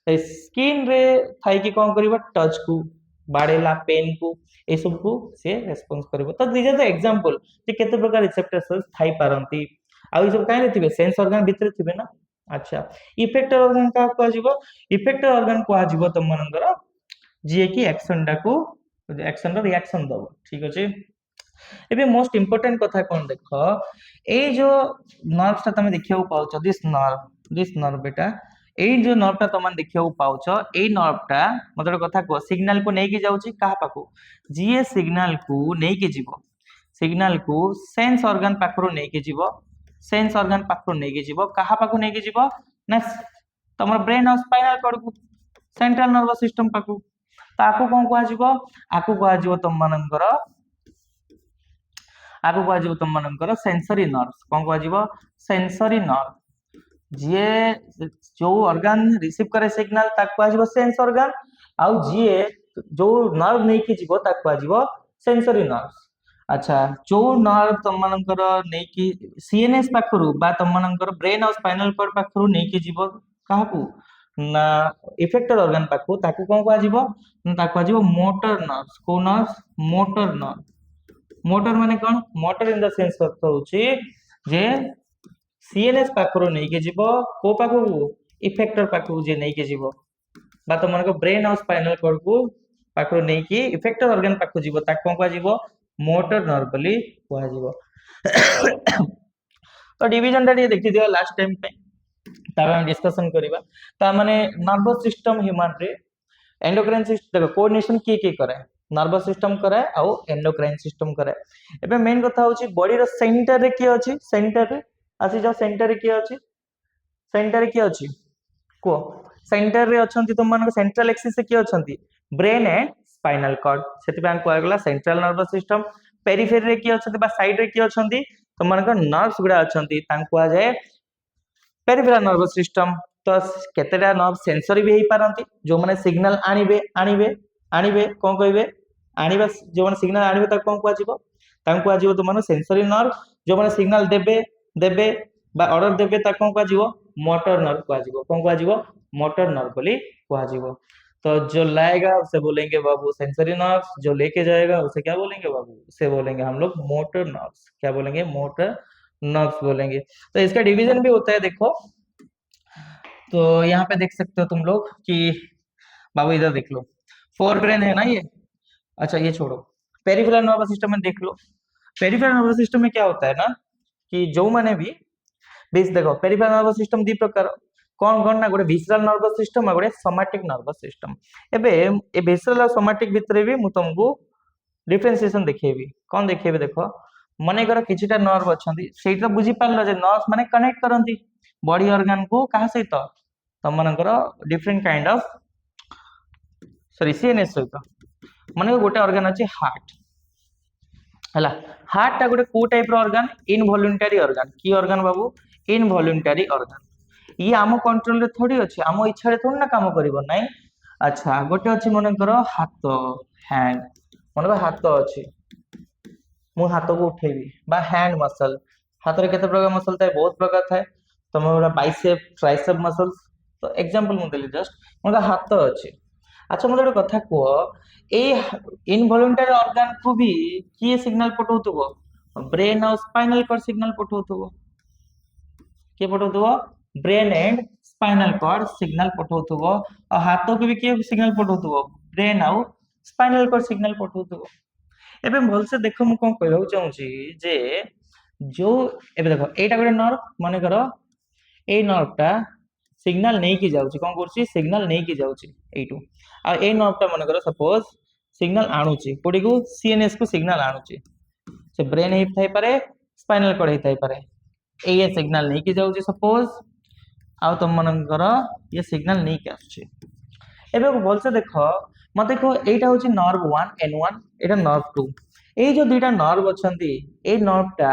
ए स्किन रे थाई कि कोन करिवो टच को बाडेला पेन को ए सब को से रेस्पॉन्स करिवो तो दिस इज द एग्जांपल जे केते प्रकार रिसेप्टर्स थाई पारंती आ ई सब काहे थिबे सेंस ऑर्गन भीतर थिबे ना। अच्छा इफेक्टर ऑर्गन का को आजिवो इफेक्टर ऑर्गन को आजिवो तुम मानकर जे कि एक्शन डाकू एक्शन रो रिएक्शन दबो ठीक अछि। एबे मोस्ट इंपोर्टेंट कथा कोन देख ए जो नर्व ता तमे देखियो पाउछ दिस नर्व बेटा ए जो नर्व ता तमे देखियो पाउछ ए नर्व ता मतलब कथा को सिग्नल को नेकी जाउची कहा पाकू जीए सिग्नल को नेकी जीवो सिग्नल को सेंस ऑर्गन पाखरो नेकी जीवो सेंस ऑर्गन पाखरो नेकी जीवो कहा पाखो नेकी जीवो ना तमर ब्रेन और स्पाइनल कॉर्ड को सेंट्रल नर्वस सिस्टम पाखो ताको कोन को आजीवो आको को आजीवो तुम मानकर आगो को आजीव तुम मानकर सेंसरी नर्व्स कोन को आजीव सेंसरी नर्व जे जो ऑर्गन रिसीव करे सिग्नल ताको आजीव सेंस ऑर्गन आउ जे जो नर्व नै कि जीवो ताको आजीव सेंसरी नर्व्स। अच्छा जो नर्व तुम मानकर नै कि सीएनएस पाखरु बा तुम मानकर ब्रेन और स्पाइनल कॉर्ड पाखरु नै कि जीवो काहाकू ना इफेक्टर ऑर्गन पाखु ताको कोन को आजीव ताको आजीव मोटर नर्व्स को नर्व्स मोटर नर्व मोटर माने कोन मोटर इन द सेंस अर्थ होची जे सीएनएस पाखरो नै के जीवो को पाखो इफेक्टर पाखो जे नै के जीवो बा त मन को ब्रेन और स्पाइनल कॉर्ड को पाखरो नै कि इफेक्टर ऑर्गन पाखो जीवो ता कोन को जीवो मोटर नर्व बली को जीवो। तो डिवीजन टा देखि दियो लास्ट टाइम पे तार हम डिस्कशन करिबा ता माने नर्वस सिस्टम ह्यूमन रे एंडोक्राइन सिस्टम देखो कोऑर्डिनेशन की करे नर्वस सिस्टम करे आउ एंडोक्राइन सिस्टम करे एबे मेन कथा होची बॉडी रो सेंटर रे की अछि सेंटर रे आसी जो सेंटर रे की अछि को सेंटर रे अछंती तुम मान सेंट्रल एक्सिस की अछंती ब्रेन एंड स्पाइनल कॉर्ड सेति पे को आगला सेंट्रल नर्वस सिस्टम पेरिफेरी रे की अछंती बा साइड रे की अछंती तुम मान नर्व्स गुडा अछंती तांको आ जाय पेरिफेरल नर्वस सिस्टम तो केतेटा नर्व सेंसरी भी हेई पारंती जो माने सिग्नल आनिबे कोन कहबे आनिबा जो माने सिग्नल आनिबे त कोन को आजिवो तांको आजिवो तो माने सेंसरी नर्व जो माने सिग्नल देबे बा ऑर्डर देबे त कोन को आजिवो मोटर नर्व को आजिवो कोन को आजिवो मोटर नर्व बोली को आजिवो। तो जो लाएगा उसे बोलेंगे बाबू सेंसरी नर्व्स जो लेके जाएगा उसे क्या बोलेंगे बाबू उसे बोलेंगे हम लोग मोटर नर्व्स क्या बोलेंगे मोटर नर्व्स बोलेंगे। तो इसका डिवीजन भी होता है देखो तो यहाँ पे देख सकते हो तुम लोग कि बाबू इधर देख लो फोर ब्रेन है ना ये अच्छा ये छोड़ो पेरिफेरल नर्वस सिस्टम में देख लो पेरिफेरल नर्वस सिस्टम में क्या होता है ना कि जो माने भी बेस देखो पेरिफेरल नर्वस सिस्टम दी प्रकार कौन कौन ना गोटे विसरल नर्वस सिस्टम आ गोटे सोमैटिक नर्वस सिस्टम एबे ए विसरल और सोमैटिक भितरे भी मु तुमको डिफरेंशिएशन देखेबी कौन देखेबे देखो मने कर किछिटा नर्व अछंती सेटा बुझी पारलो जे नर्व्स माने कनेक्ट करंती बॉडी ऑर्गन को कहा सहित तम मानकर different kind of sorry CNS सहित माने गोटे ऑर्गन अछि हार्ट हला हार्ट ता गोटे को टाइप रो ऑर्गन इनवॉल्यूंटरी ऑर्गन की ऑर्गन बाबू इनवॉल्यूंटरी ऑर्गन ये आम कंट्रोल रे थोड़ी अछि आम इच्छा रे थोड़ी ना काम करिवो नै। अच्छा गोटे अछि मन करो हाथ हैंड मन हाथ अछि मु हाथ को उठेबी बा हैंड मसल हाथ रे केते प्रकार मसल थाए बहुत प्रकार थाए तमरा बाइसेप ट्राइसेप मसल्स तो एग्जांपल मु देली जस्ट मन हाथ अछि। अच्छा मतलब कथा को ए इनवॉल्यूंटरी ऑर्गन को भी किए सिग्नल पठौतबो ब्रेन और स्पाइनल कॉर्ड सिग्नल पठौतबो के पठौतबो brain and spinal cord signal पठौतबो और हाथों को भी किए सिग्नल पठौतबो ब्रेन और स्पाइनल कॉर्ड सिग्नल पठौतबो। एबे भल से देखो मु कोन कहौ चाहू छी जे जो एबे देखो एटा गोटे नर्व माने करो ए नर्व टा सिग्नल नहीं की जाउची कोन करची सिग्नल नहीं की जाउची एटू आ ए नर्व टा माने करो सपोज सिग्नल आणुची कोडी को सीएनएस को सिग्नल आणुची से ब्रेन हे थाई पारे स्पाइनल कॉर्ड हे थाई पारे ए सिग्नल नहीं की जाउची सपोज आउ तुम मनकर ये सिग्नल नहीं के आसुचे एबे भलसे देख मत देखो एटा होची नर्व 1 N1 एटा नर्व 2 ए जो दुईटा नर्व अछंती ए नर्व टा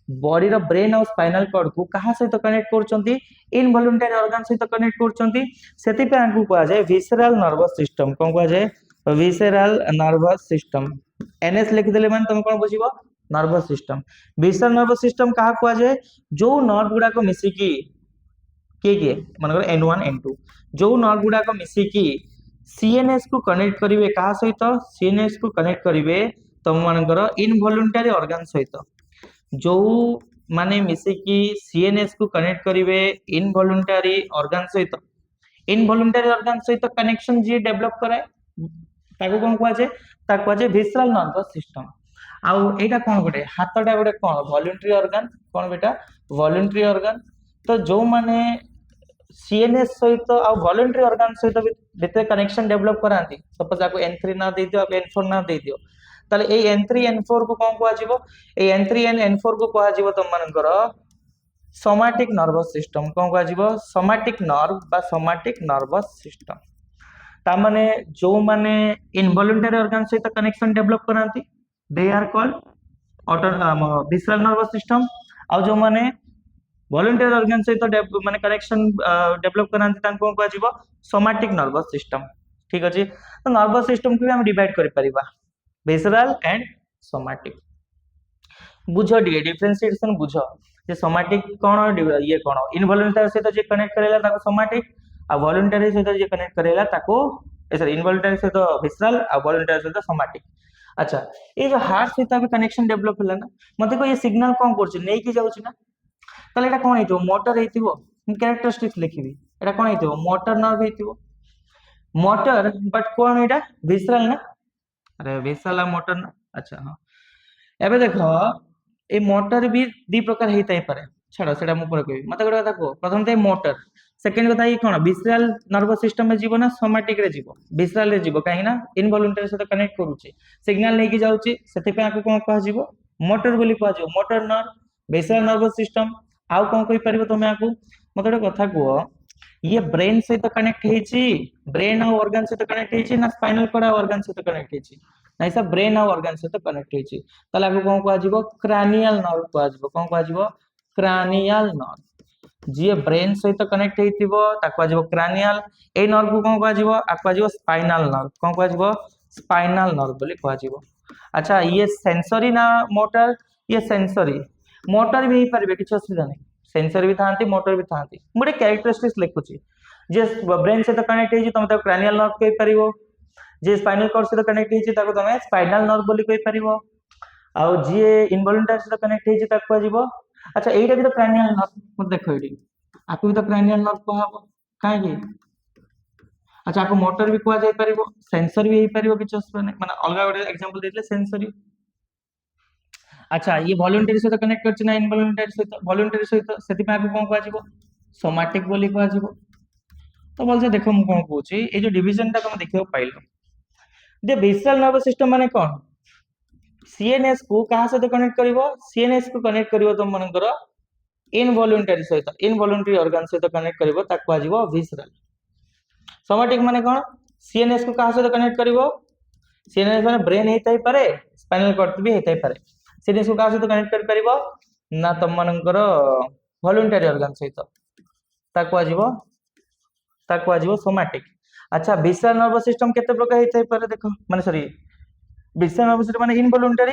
बॉडी रो ब्रेन और स्पाइनल कॉर्ड को कहा सहित कनेक्ट करचंती इनवॉल्यूंटरी ऑर्गन सहित कनेक्ट करचंती सेति पे आंकु कहा जाय विसरल नर्वस सिस्टम कोन कहा जाय विसरल नर्वस सिस्टम एनएस लिख देले माने तुम कोन बुझिबो nervous system visceral nervous system कहा कहा जाय जो नर्व गुडा को मिसी की किए मनकर N1 N2 जो नर्व गुडा को मिसी की सीएनएस को कनेक्ट करिवे कहा सहित सीएनएस को कनेक्ट करिवे तुम मनकर इनवॉल्यूंटरी ऑर्गन सहित जो माने मिसिकी सीएनएस को कनेक्ट करिवे इनवॉल्यूंटरी ऑर्गन सहित इनवॉल्यूंटरी ऑर्गन सहित कनेक्शन जी डेवलप कराए ताको कोन कहै छै ताको कहै छै विसरल नर्वस सिस्टम आउ एटा कोन गोटे हाथटा गोटे कोन वॉलंटरी ऑर्गन कोन बेटा वॉलंटरी ऑर्गन तो जो माने सीएनएस सहित आ वॉलंटरी ऑर्गन सहित भीतर कनेक्शन डेवलप करांती सपोज आपको N3 ना दे दियो आप N4 ना दे दियो ताले ए N3 N4 को कोन कहै जिवो ए N3 N4 को कहै जिवो तुम मानकर सोमैटिक नर्वस सिस्टम कोन कहै जिवो सोमैटिक नर्व बा सोमैटिक नर्वस सिस्टम ता माने जो माने इनवॉल्यूंटरी ऑर्गन सहित कनेक्शन डेवलप करांती they are called visceral nervous system आ जो माने वॉलंटरी ऑर्गन सहित माने कनेक्शन डेवलप करांती तांको कोन कहै जिवो सोमैटिक नर्वस सिस्टम ठीक अछि तो नर्वस सिस्टम को भी हम डिवाइड करि परिबा विसरल एंड सोमैटिक बुझो डी डिफरेंशिएशन बुझो जे सोमैटिक कोन ये कोन इनवॉल्यूंटरी सहित जे कनेक्ट करेला ताको सोमैटिक आ वॉलंटरी सहित जे कनेक्ट करेला ताको सॉरी इनवॉल्यूंटरी सहित विसरल आ वॉलंटरी सहित सोमैटिक अच्छा ये जो हार्ट सहित अभी कनेक्शन डेवलप होला ना मते को ये सिग्नल कोन करछ नै कि जाउछ ना ताले एटा कोन हेतिबो मोटर हेतिबो हम characteristics लिखिबी Etah cone हेतिबो motor nerve हेतिबो motor but cone Etah visceral ना अरे विसरल आ मोटर ना अच्छा हां एबे देखो ए मोटर भी दी प्रकार हेताई पारे छाड़ो सेटा मु पर कहबी मते गोटे कथा को प्रथम ते मोटर सेकंड कथा ये कोन विसरल नर्वस सिस्टम में जीवो ना सोमैटिक रे जीवो विसरल रे जीवो काहे ना इनवॉल्यूंटरी से कनेक्ट करूची सिग्नल नै कि जाउची सेते पे आको कोन कह जीवो मोटर बोली कह जीवो motor nerve visceral nervous system आउ कोन कहि परिबो तमे आको मते गोटे कथा को ये ब्रेन से तो कनेक्ट हेची ब्रेन और ऑर्गन से तो कनेक्ट हेची ना स्पाइनल कॉर्ड और ऑर्गन से तो कनेक्ट हेची नहीं सब ब्रेन और ऑर्गन से तो कनेक्ट हेची तले आको कोन कह जीवो क्रैनियल नर्व कह जीवो कोन कह जीवो क्रैनियल नर्व जी ब्रेन सहित कनेक्ट हेतिबो ताको जीवो क्रैनियल ए नर्व को कोन कह जीवो आको जीवो स्पाइनल नर्व कोन कह जीवो स्पाइनल नर्व बोली कह जीवो अच्छा ये सेंसरी ना मोटर ये सेंसरी मोटर भी परबे किछ असुविधा नहीं सेंसर भी थांती मोटर भी थांती मोटे कैरेक्टरिस्टिक्स लिखुची जे ब्रेन से तो कनेक्ट हेजी तमे तो क्रैनियल नर्व कहि परिबो जे स्पाइनल कॉर्ड से तो कनेक्ट हेजी ताको तमे स्पाइनल नर्व बोली कहि परिबो आ जे इनवॉल्यूंटरी से तो कनेक्ट हेजी ताको कह जीवो अच्छा एटा भी तो क्रैनियल नर्व मत देखो एडी आको भी तो क्रैनियल नर्व कहबो काहे की अच्छा आपको मोटर भी कह जाय परिबो सेंसर भी हेई परिबो किछ असुविधा नहीं माने अलगा गोटे एग्जांपल देतले सेंसरी अच्छा ये वॉलंटरी सहित कनेक्ट करछि ना इनवॉलंटरी सहित वॉलंटरी सहित सेति पे आको कोन कहजिवो सोमैटिक बोली कहजिवो तो बोलसे देखो मु कोन कहूची ए जो डिवीजन ता तुम देखियो पाइलो जे विसरल नर्वस सिस्टम माने कोन सीएनएस को कहा सहित कनेक्ट करिवो सीएनएस को कनेक्ट करिवो तुम मनकर इनवॉलंटरी सहित इनवॉलंटरी ऑर्गन सहित कनेक्ट करिवो ता कहजिवो विसरल सोमैटिक माने कोन सीएनएस को कहा सहित कनेक्ट करिवो सीएनएस माने ब्रेन हेताई पारे स्पाइनल कॉर्ड भी हेताई पारे सीएनएस को कहा सहित कनेक्ट कर परिबो ना तुम मनकर वॉलंटरी ऑर्गन सहित ता कहजिवो सोमैटिक अच्छा विसरल नर्वस सिस्टम केते प्रकार हेताई पारे देखो माने सॉरी विसरल नर्वस सिस्टम माने इनवॉलंटरी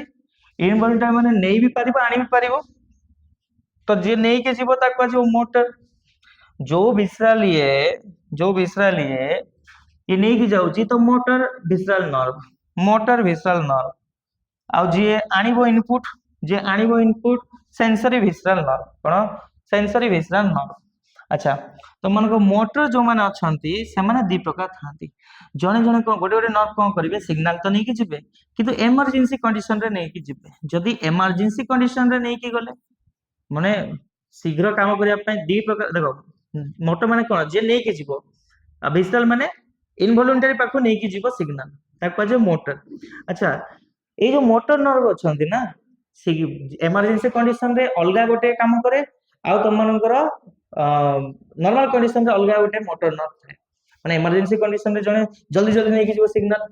माने नै भी परिबो आनी भी परिबो तो जे नै के जीवो ता कहजिवो मोटर जो विसरल ये नै की जाउची तो मोटर विसरल नर्व आ जे आनिबो इनपुट सेंसरी विसरल नर्व कोन सेंसरी विसरल नर्व अच्छा तो मन को मोटर जो माने अछंती से माने दी प्रकार थांती जने जने को गोटे गोटे नर्व कोन करिवे सिग्नल तो नै कि जिवे किंतु इमरजेंसी कंडीशन रे नै कि जिवे जदी इमरजेंसी कंडीशन रे नै कि गले माने शीघ्र काम करिया पय दी प्रकार देखो मोटर माने कोन जे नै कि जिवो आ विसरल माने इनवॉलंटरी पाखो नै कि जिवो सिग्नल ताको जे मोटर अच्छा ए जो मोटर नर्व अछंती ना इमरजेंसी कंडीशन रे अलगा गोटे काम करे आ तुम मनकर नॉर्मल कंडीशन रे अलगा गोटे मोटर नर्व थाए माने इमरजेंसी कंडीशन रे जने जल्दी जल्दी नहीं कि सिग्नल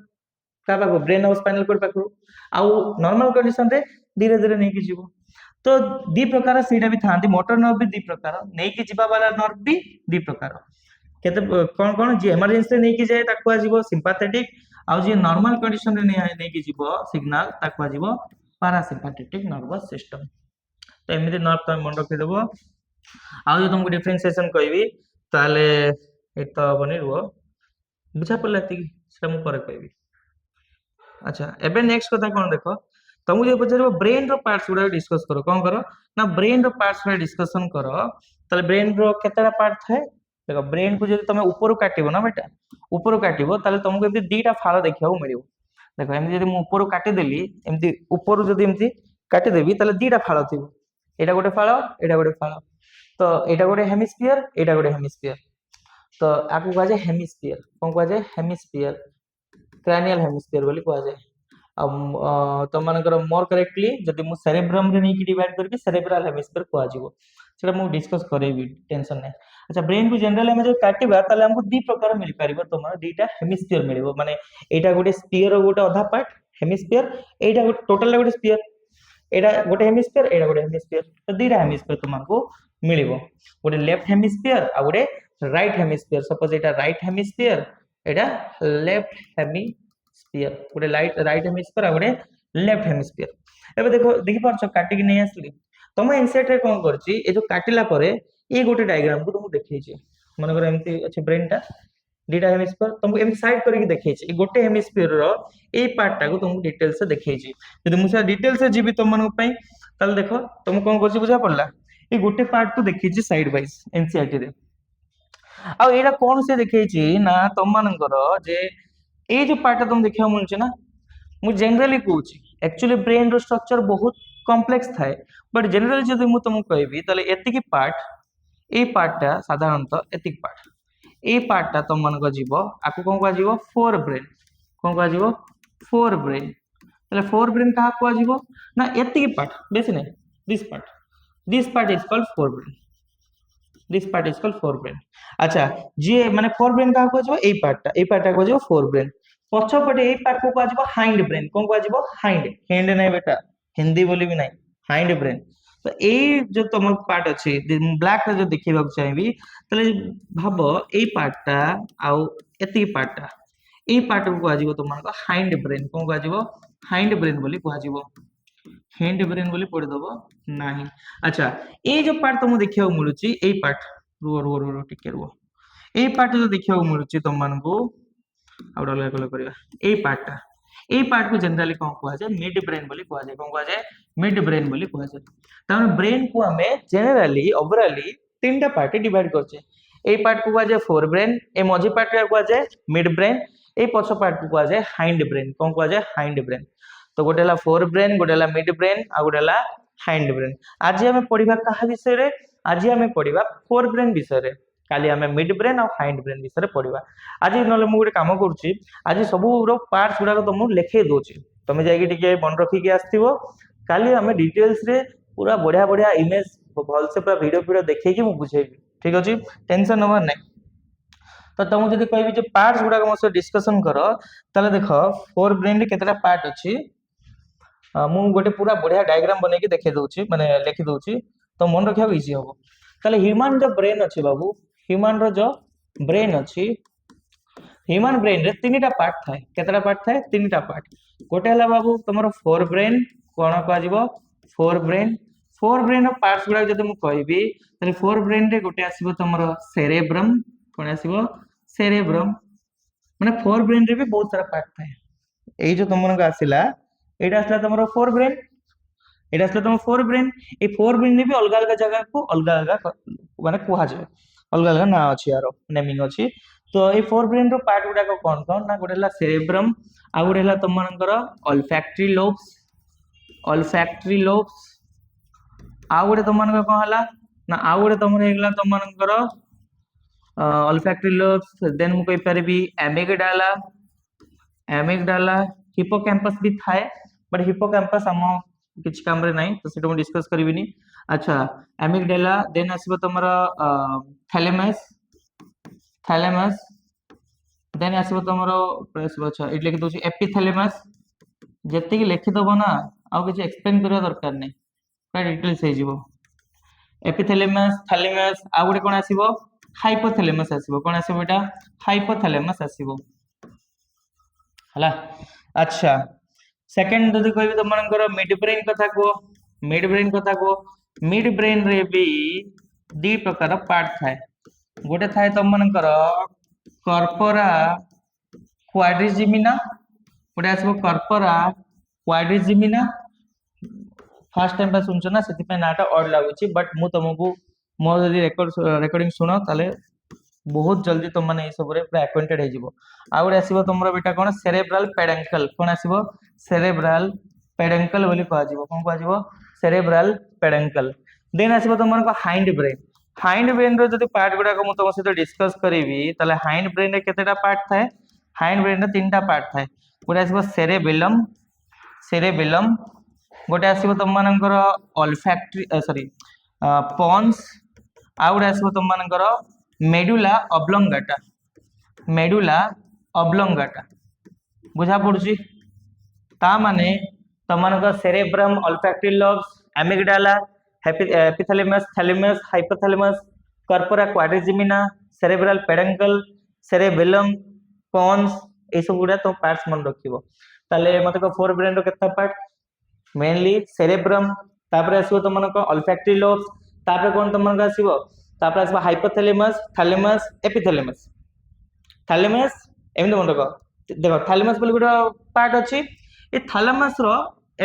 का पाखु ब्रेन और स्पाइनल कॉर्ड पाखु आउ नॉर्मल कंडीशन रे धीरे धीरे नहीं कि जीवो तो दी प्रकार सीटा भी थांती मोटर नर्व भी दी प्रकार नहीं कि जीवा वाला नर्व भी दी प्रकार केते कोन कोन जे इमरजेंसी नहीं कि जाए ताकु आजीवो सिंपैथेटिक आउ जे नॉर्मल कंडीशन रे नहीं कि जीवो सिग्नल ताकु आजीवो पैरासिम्पैथेटिक नर्वस सिस्टम तो एमिति नर्व तुम मन रखि देबो आउ जो तुमको डिफरेंशिएशन कहबी ताले एत बनी रुओ बुझा पड़ला एति सेटा मु पर कहबी अच्छा एबे नेक्स्ट कथा कोन देखो तुमको जो पचार ब्रेन रो पार्ट्स गुडा डिस्कस करो कौन करो ना ब्रेन रो पार्ट्स रे डिस्कशन करो ताले ब्रेन रो केतेटा पार्ट थाए देखो ब्रेन को जब तुम ऊपर काटिबो ना बेटा ऊपर काटिबो ताले तुमको एमती दीटा फाळ देखिया मिलिबो देखो एमती जदि मु ऊपर काटि देली एमती ऊपर जदि एमती काटि देबी ताले दीटा फाळ थिबो एटा गोटे फाळ एटा गोटे फाळ तो एटा गोटे हेमिस्फियर एटा गोटे हेमिस्फियर तो आकु कहा जाए हेमिस्फियर कौन कहा जाए हेमिस्फियर क्रैनियल हेमिस्फियर बोली कहा जाए तुम मानकर मोर करेक्टली जदि मु सेरेब्रम रे नहीं डिवाइड करबी सेरेब्रल हेमिस्फियर कहा जीवो सेटा मु डिस्कस करेबी टेंशन नै अच्छा ब्रेन को जनरल हम जो काटिबा ताले हमको दी प्रकार मिल पारिबो तुम दीटा हेमिस्फियर मिलिबो माने एटा गोटे स्फियर गोटे आधा पार्ट हेमिस्फियर एटा गोटे टोटल गोटे स्फियर एटा गोटे हेमिस्फियर एटा गोटे हेमिस्फियर तो दीटा हेमिस्फियर तुमको मिलिबो गोटे लेफ्ट हेमिस्फियर आ गोटे राइट हेमिस्फियर सपोज एटा राइट हेमिस्फियर एटा लेफ्ट हेमिस्फियर गोटे राइट हेमिस्फियर आ गोटे लेफ्ट हेमिस्फियर एबे देखो देखि पारछ काटि कि नै आसली तम इनसाइट रे कोन करछि ए जो काटिला परे ए गोटे डायग्राम को तुमको देखै छी मन कर एमती अछि ब्रेन टा दीटा हेमिस्फियर तुमको एमती साइड करके देखै छी गोटे हेमिस्फियर रो ए पार्ट टा को तुमको डिटेल से देखै छी यदि मुसा डिटेल से जीबी तुम मन पई ताल देखो तुम कोन करछि बुझा पड़ला ए गोटे पार्ट को देखै छी साइड वाइज एनसीईआरटी रे आ एटा कोन से देखै छी ना तुम मानकर जे ए जो पार्ट तुम देखिया मिलछ ना मु जनरली कहूची एक्चुअली ब्रेन रो स्ट्रक्चर बहुत कॉम्प्लेक्स थाए बट जनरली जदि मु तुमको कहबी ताले एतिकी पार्ट ए पार्टटा साधारणतः एतिक पार्ट ए पार्टटा तुम मन को जीवो आकु कोन को जीवो फोर ब्रेन कोन को जीवो फोर ब्रेन ताले फोर ब्रेन कहा को जीवो ना एतिकी पार्ट बेसी नै this part is called fore brain this part is called fore brain अच्छा जे माने फोर ब्रेन कहा को जीवो ए पार्टटा को जीवो फोर ब्रेन पछपटे ए पार्ट को जीवो हाइंड ब्रेन कोन को जीवो हाइंड हैंड नै बेटा हिंदी बोली भी नहीं हाइंड ब्रेन तो ए जो तुम पार्ट अच्छी ब्लैक जो देखा चाहिए तले भाव ए पार्टा आउ एति पार्टा ए पार्ट को कह तुम हाइंड ब्रेन कौन कह हाइंड ब्रेन बोली कह हैंड ब्रेन बोली पढ़ीदब ना अच्छा ये जो पार्ट तुमको देखा मिलूँ ये पार्ट रुह रुह रुह टिके रुह ये पार्ट जो देखा मिलूँ तुम मानू आ अलग अलग करवा ये पार्टा ए पार्ट को जनरली कौन कह जाए मिड ब्रेन बोली कह जाए कौन कह जाए मिड ब्रेन बोली कह जाए तार ब्रेन को हमें जनरली ओवरऑली तीन टा पार्ट डिवाइड करछे ए पार्ट को कह जाए फोर ब्रेन ए मझी पार्ट को कह जाए मिड ब्रेन ए पछ पार्ट को कह जाए हाइंड ब्रेन कौन कह जाए हाइंड ब्रेन तो गोटे ला फोर ब्रेन गोटे ला मिड ब्रेन आ गोटे ला हाइंड ब्रेन आज हमें पढ़िबा कहा विषय रे आज हमें पढ़िबा फोर ब्रेन विषय रे काली हमें मिड ब्रेन और हाइंड ब्रेन विषय पढ़ा आज नले मु गोटे काम करुच्ची आज सब पार्ट्स गुड़ाक तुमको लिखे दूची तुम जाइए मन रखिकी आसो काली हमें डिटेल्स रे पूरा बढ़िया बढ़िया इमेज भलसे पूरा वीडियो वीडियो देखी मुझे बुझेबी ठीक अच्छे टेंशन नबार ना तो तुमको जब कह जो पार्ट्स गुड़ाक मो सह डिस्कसन कर ताले देख फोर ब्रेन केतेटा पार्ट अच्छी मु गोटे पूरा बढ़िया डायग्राम बनैकी देखे दूची माने लिखि दूची तो मन रखा इजी हम ताले ह्यूमन जो ब्रेन अच्छी बाबू ह्यूमन रो जो ब्रेन अच्छी ह्यूमन ब्रेन रे तीनटा पार्ट थाए केतेटा पार्ट थाए तीनटा पार्ट गोटे हला बाबू तुमरो फोर ब्रेन कोन कह जीवो फोर ब्रेन रो पार्ट्स गुडा जदि मु कहबी तले फोर ब्रेन रे गोटे आसीबो तुमरो सेरेब्रम कोन आसीबो सेरेब्रम माने फोर ब्रेन रे भी बहुत सारा पार्ट थाए एई जो तुमनको आसीला एटा आसला तुमरो फोर ब्रेन एटा आसला तुम फोर ब्रेन ए फोर ब्रेन ने भी अलग अलग जगह को अलग अलग माने कुहा जाय अलग अलग ना अच्छी यार नेमिंग अच्छी तो ये फोर ब्रेन रो पार्ट गुडा को कौन कौन ना गोटे सेरेब्रम आ गोटे तुम मानकर ऑल्फैक्टरी लोब्स आ गोटे तुम मानकर कौन हला ना आ गोटे तुम हेगला तुम मानकर ऑल्फैक्टरी लोब्स देन मु कहि परबी एमिगडाला हिप्पोकैम्पस भी थाए बट हिप्पोकैम्पस हम किछि काम रे नाही तो सेटा हम डिस्कस करबिनी। अच्छा एमिगडाला देन आसीबो तमरा थैलेमस थैलेमस देन आसीबो तमरा अच्छा इट लिखि दोछि एपिथैलेमस जति कि लिखि दबो ना आ किछि एक्सप्लेन करिया दरकार नै पूरा डिटेल्स हे जिवो। एपिथैलेमस थैलेमस आ गुटे कोन आसीबो हाइपोथैलेमस आसीबो कोन आसीबो एटा हाइपोथैलेमस आसीबो हला। अच्छा सेकंड जदि कहबी त मनकर मिड ब्रेन कथा को मिड ब्रेन कथा को मिड ब्रेन रे भी दी प्रकार पार्ट थाए गोटे थाए त मनकर कर्पोरा क्वाड्रिजिमिना गोटे आसीबो कर्पोरा क्वाड्रिजिमिना फर्स्ट टाइम बा सुनछ ना सेति पे नाटा ऑड लागुची बट मु तुमको मो जदि रिकॉर्डिंग सुनो ताले बहुत जल्दी तुम माने ए सब रे पूरा एक्वेंटेड हे जिवो। आ गुटे आसीबो तुमरो बेटा कोन सेरेब्रल पेडेंकल कोन आसीबो सेरेब्रल पेडेंकल बोली कहआ जिवो कोन कहआ जिवो सेरेब्रल पेडेंकल। देन आसीबो तुमन को हाइंड ब्रेन रो जदि पार्ट गुडा को मु तुम सहित डिस्कस करिवि ताले हाइंड ब्रेन रे केतेटा पार्ट थाए हाइंड ब्रेन रे तीनटा पार्ट थाए गोटे आसीबो सेरेबेलम गोटे आसीबो तुम मानकर ऑल्फैक्टरी सॉरी पॉन्स आ गुटे आसीबो तुम मानकर मेडुला ऑब्लोंगाटा बुझा पड़ुची ता माने तमनक cerebrum olfactory lobes amygdala epithalamus thalamus hypothalamus corpora quadrigemina cerebral peduncle cerebellum pons ए सब गुडा तो पार्ट्स मन रखिबो। ताले मते को फोर ब्रेन रो केतना पार्ट मेनली सेरेब्रम तापर आसीबो तमनक ऑल्फैक्टरी लॉब्स तापर कोन तमनक आसीबो तापर आसीबो हाइपोथैलेमस थैलेमस एपिथैलेमस थैलेमस एमन मन रखो देखो थैलेमस बोली गुडा पार्ट अछि ए थैलेमस रो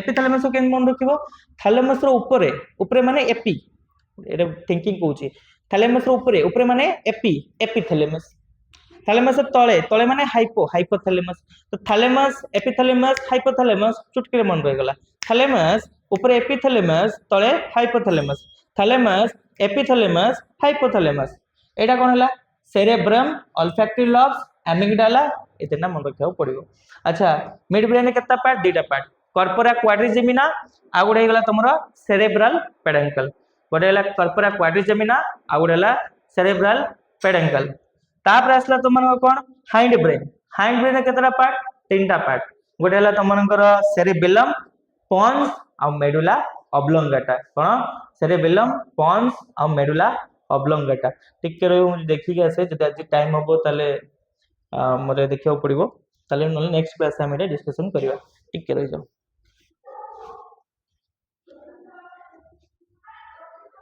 एपिथैलेमस केन मन रखिबो थैलेमस रो ऊपरे ऊपरे माने एपी एटा थिंकिंग कहूची थैलेमस रो ऊपरे माने एपिथैलेमस थैलेमस तळे तळे माने हाइपोथैलेमस तो थैलेमस एपिथैलेमस हाइपोथैलेमस चुटकी मन रह गला थैलेमस ऊपरे एपिथैलेमस तळे हाइपोथैलेमस थैलेमस एपिथैलेमस हाइपोथैलेमस एटा कोन हला सेरेब्रम ऑल्फैक्टरी लॉब्स एमिगडाला एतना मन रखियो पड़िबो। अच्छा मिड ब्रेन केता पार्ट दीटा पार्ट कर्पोरा क्वाड्रिजिमिना आ गुडे गला तमरो सेरेब्रल पेडेंकल गोटे हला कर्पोरा क्वाड्रिजिमिना आ गुडे हला सेरेब्रल पेडेंकल। तापर आसला तुमन कोन हाइंड ब्रेन केतरा पार्ट तीनटा पार्ट गोटे हला तुमनकर सेरेबेलम पॉन्स आ मेडुला ऑब्लोंगाटा कोन सेरेबेलम पॉन्स आ मेडुला ऑब्लोंगाटा टिके रहो मुझे देखि के आसे जदि आज टाइम होबो ताले मोरे देखियो पड़िबो ताले नेक्स्ट क्लास में डिस्कशन करिवा टिके रहि जाओ।